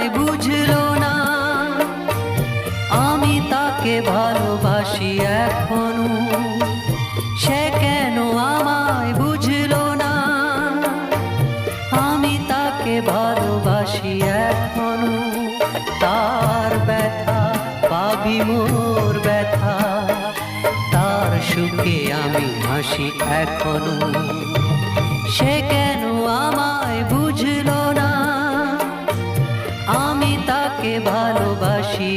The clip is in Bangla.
আমায় বুঝলো না, আমি তাকে ভালোবাসি এখনো, সে কেন আমায় বুঝলো না, আমি তাকে ভালোবাসি এখনো। তার ব্যথা পাবি মোর ব্যথা, তার সুখে আমি হাসি এখনো, সে কেন আমায় বুঝলো না, আমি তাকে ভালোবাসি